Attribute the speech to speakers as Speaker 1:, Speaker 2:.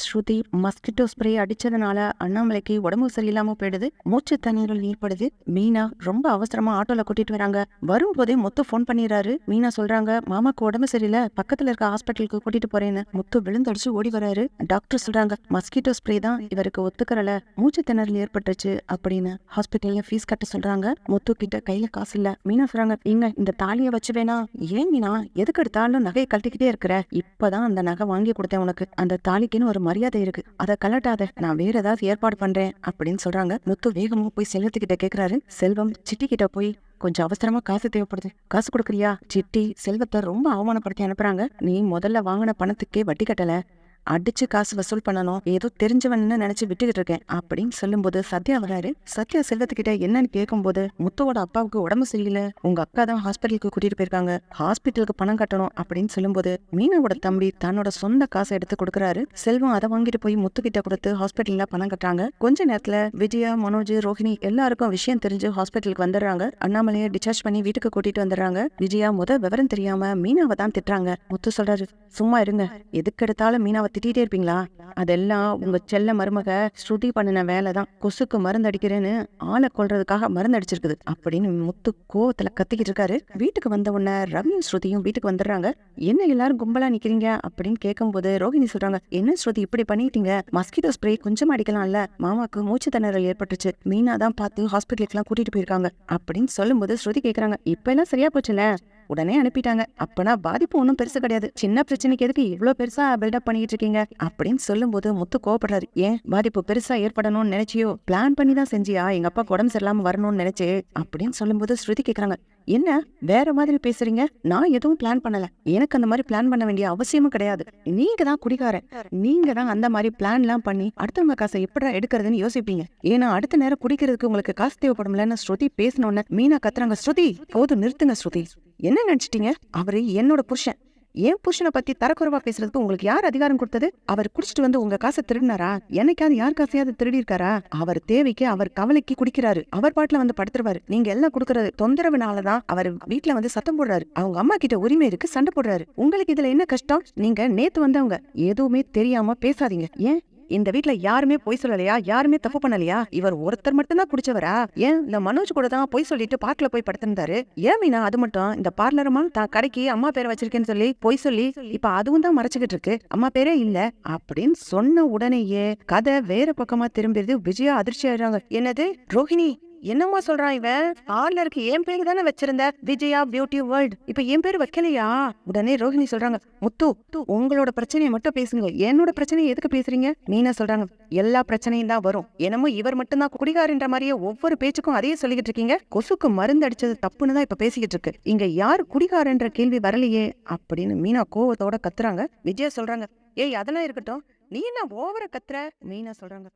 Speaker 1: ஸ்ருதி mosquito spray அடிச்சதுனால அண்ணாமலைக்கு உடம்பு சரியில்லாம போயிடுது. மூச்சு தண்ணீரல் ஏற்படுது. மீனா ரொம்ப அவசரமா ஆட்டோல கூட்டிட்டு வராங்க. வரும்போதே முத்து போன் பண்ணிடுறாரு. மீனா சொல்றாங்க, மாமாக்கு உடம்பு சரியில்லை, பக்கத்துல இருக்க ஹாஸ்பிட்டலுக்கு கூட்டிட்டு போறேன்னு. முத்து விழுந்தடிச்சு ஓடி வராரு. டாக்டர் சொல்றாங்க, மஸ்கிட்டோ ஸ்ப்ரே தான் இவருக்கு ஒத்துக்கறல, மூச்சு திணறல் ஏற்பட்டுச்சு அப்படின்னு. ஹாஸ்பிட்டல்ல ஃபீஸ் கட்ட சொல்றாங்க. முத்து கிட்ட கையில காசு இல்ல. மீனா சொல்றாங்க, இங்க இந்த தாலிய வச்சு வேணா. ஏன் மீனா எதுக்கு எடுத்தாலும் நகையை கழட்டிக்கிட்டே இருக்கிற? இப்பதான் அந்த நகை வாங்கி கொடுத்தேன் உனக்கு. அந்த தாலிக்குன்னு ஒரு மரியாதை இருக்கு, அதை கலட்டாத. நான் வேற ஏதாவது ஏற்பாடு பண்றேன் அப்படின்னு சொல்றாங்க. முத்து வேகமா போய் செல்வத்துக்கிட்ட கேக்குறாரு. செல்வம் சிட்டி கிட்ட போய், கொஞ்சம் அவசரமா காசு தேவைப்படுது, காசு கொடுக்குறியா? சிட்டி செல்வத்தை ரொம்ப அவமானப்படுத்தி அனுப்புறாங்க. நீ முதல்ல வாங்கின பணத்துக்கே வட்டி கட்டல, அடிச்சு காசு வசூல் பண்ணணும், ஏதோ தெரிஞ்சவன் நினைச்சு விட்டுக்கிட்டு இருக்கேன் அப்படின்னு சொல்லும்போது சத்யா வராரு. சத்யா செல்வத்துக்கிட்ட என்னன்னு கேட்கும்போது, முத்துவோட அப்பாவுக்கு உடம்பு சரியில்லை, உங்க அக்கா தான் ஹாஸ்பிட்டலுக்கு கூட்டிட்டு போயிருக்காங்க, ஹாஸ்பிட்டலுக்கு பணம் கட்டணும் அப்படின்னு சொல்லும்போது, மீனாவோட தம்பி தன்னோட சொந்த காசை எடுத்து கொடுக்குறாரு. செல்வம் அதை வாங்கிட்டு போய் முத்துக்கிட்ட கொடுத்து ஹாஸ்பிட்டல்ல பணம் கட்டுறாங்க. கொஞ்ச நேரத்துல விஜயா, மனோஜ், ரோஹிணி எல்லாருக்கும் விஷயம் தெரிஞ்சு ஹாஸ்பிட்டலுக்கு வந்துடுறாங்க. அண்ணாமலையை டிஸ்சார்ஜ் பண்ணி வீட்டுக்கு கூட்டிட்டு வந்துடுறாங்க. விஜயா விவரம் தெரியாம மீனாவை தான் திட்டுறாங்க. முத்து சொல்றாரு, சும்மா இருங்க, எதுக்கு எடுத்தாலும் மீனாவை திட்டிகிட்டே இருப்பீங்களா? அதெல்லாம் உங்க செல்ல மருமக ஸ்ருதி பண்ணின வேலைதான். கொசுக்கு மருந்து அடிக்கிறேன்னு ஆளை கொல்றதுக்காக மருந்து அடிச்சிருக்குது அப்படின்னு முத்து கோவத்துல கத்திக்கிட்டு இருக்காரு. வீட்டுக்கு வந்த உடனே ரவியும் ஸ்ருதியும் வீட்டுக்கு வந்துடுறாங்க. என்ன எல்லாரும் கும்பலா நிக்கிறீங்க அப்படின்னு கேட்கும்போது ரோஹிணி சொல்றாங்க, என்ன ஸ்ருதி இப்படி பண்ணிட்டீங்க? மஸ்கிட்டோ ஸ்ப்ரே கொஞ்சம் அடிக்கலாம்ல, மாமாக்கு மூச்சு திணறல் ஏற்பட்டுச்சு, மீனா தான் பார்த்து ஹாஸ்பிட்டலுக்கு எல்லாம் கூட்டிட்டு போயிருக்காங்க அப்படின்னு சொல்லும்போது ஸ்ருதி கேக்குறாங்க, இப்ப எல்லாம் சரியா போச்சுல, உடனே அனுப்பிட்டாங்க, அப்பனா பாதிப்பு ஒன்னும் பெருசு கிடையாது, சின்ன பிரச்சனைக்கு எதுக்கு இவ்வளவு பெருசா பில்டப் பண்ணிட்டு இருக்கீங்க அப்படின்னு சொல்லும்போது முத்து கோவப்படுறாரு. ஏன் பாதிப்பு பெருசா ஏற்படணும்னு நினைச்சியோ? பிளான் பண்ணி தான் செஞ்சியா எங்க அப்பா உடம்பு சரியில்லாம வரணும்னு நினைச்சு அப்படின்னு சொல்லும்போது ஸ்ருதி கேக்குறாங்க, என்ன வேற மாதிரி பேசுறீங்க? நான் எதுவும் பிளான் பண்ணல, எனக்கு அந்த மாதிரி பிளான் பண்ண வேண்டிய அவசியமும் கிடையாது, நீங்க தான் குடிக்காரன், நீங்க தான் அந்த மாதிரி பிளான் எல்லாம் பண்ணி அடுத்தவங்க காசை எப்படி எடுக்கிறதுன்னு யோசிப்பீங்க. ஏன்னா அடுத்த நேரம் குடிக்கிறதுக்கு உங்களுக்கு காசு தேவைப்படும்லன்னு ஸ்ருதி பேசினோன்னு மீனா கத்துறாங்க, ஸ்ருதி போதும் நிறுத்துங்க ஸ்ருதி, என்ன நினைச்சிட்டீங்க? அவரு என்னோட புருஷன், என் புருஷனை பத்தி தரக்குறைவா பேசுறதுக்கு உங்களுக்கு யார் அதிகாரம் கொடுத்தது? அவர் குடிச்சிட்டு வந்து உங்க காசை திருடினாரா? என்னைக்காவது யார் காசையாவது திருடி இருக்காரா? அவர் தேவைக்கு, அவர் கவலைக்கு குடிக்கிறாரு, அவர் பாட்டுல வந்து படுத்துருவாரு. நீங்க எல்லாம் கொடுக்கறது தொந்தரவுனாலதான் அவர் வீட்டுல வந்து சத்தம் போடுறாரு, அவங்க அம்மா கிட்ட உரிமை இருக்கு சண்டை போடுறாரு. உங்களுக்கு இதுல என்ன கஷ்டம்? நீங்க நேத்து வந்தவங்க, எதுவுமே தெரியாம பேசாதீங்க. ஏன் இந்த வீட்டுல யாருமே பொய் சொல்லலையா? யாருமே தப்பு பண்ணலையா? இவர் ஒருத்தர் மட்டும்தான் குடிச்சவரா? ஏன் இந்த மனோஜ் கூட தான் பொய் சொல்லிட்டு பார்க்ல போய் படுத்திருந்தாரு. ஏன் மீனா அது மட்டும் இந்த பார்லருமா தான் கடைக்கு அம்மா பேரை வச்சிருக்கேன்னு சொல்லி பொய் சொல்லி இப்ப அதுவும் தான் மறைச்சுக்கிட்டு இருக்கு, அம்மா பேரே இல்ல அப்படின்னு சொன்ன உடனேயே கதை வேற பக்கமா திரும்பிடுது. விஜயா அதிர்ச்சி ஆயிடுறாங்க. என்னது ரோஹிணி, என்னம்மா சொல்றான் இவன்? பார்லருக்கு என் பேரு தானே வச்சிருந்த, விஜயா பியூட்டி வேர்ல்ட், இப்ப என் பேரு வைக்கலையா? உடனே ரோஹிணி சொல்றாங்க, முத்து உங்களோட பிரச்சனையை மட்டும் பேசுங்க, என்னோட பிரச்சனையை எதுக்கு பேசுறீங்க? மீனா சொல்றாங்க, எல்லா பிரச்சனையும் தான் வரும், என்னமோ இவர் மட்டும்தான் குடிகாரன்ற மாதிரியே ஒவ்வொரு பேச்சுக்கும் அதையே சொல்லிக்கிட்டு இருக்கீங்க. கொசுக்கு மருந்து அடிச்சது தப்புன்னு தான் இப்ப பேசிக்கிட்டு இருக்கு, இங்க யாரு குடிகாரன்ற கேள்வி வரலையே அப்படின்னு மீனா கோவத்தோட கத்துறாங்க. விஜயா சொல்றாங்க, ஏய் அதெல்லாம் இருக்கட்டும், நீ என்ன ஓவர கத்துற? மீனா சொல்றாங்க,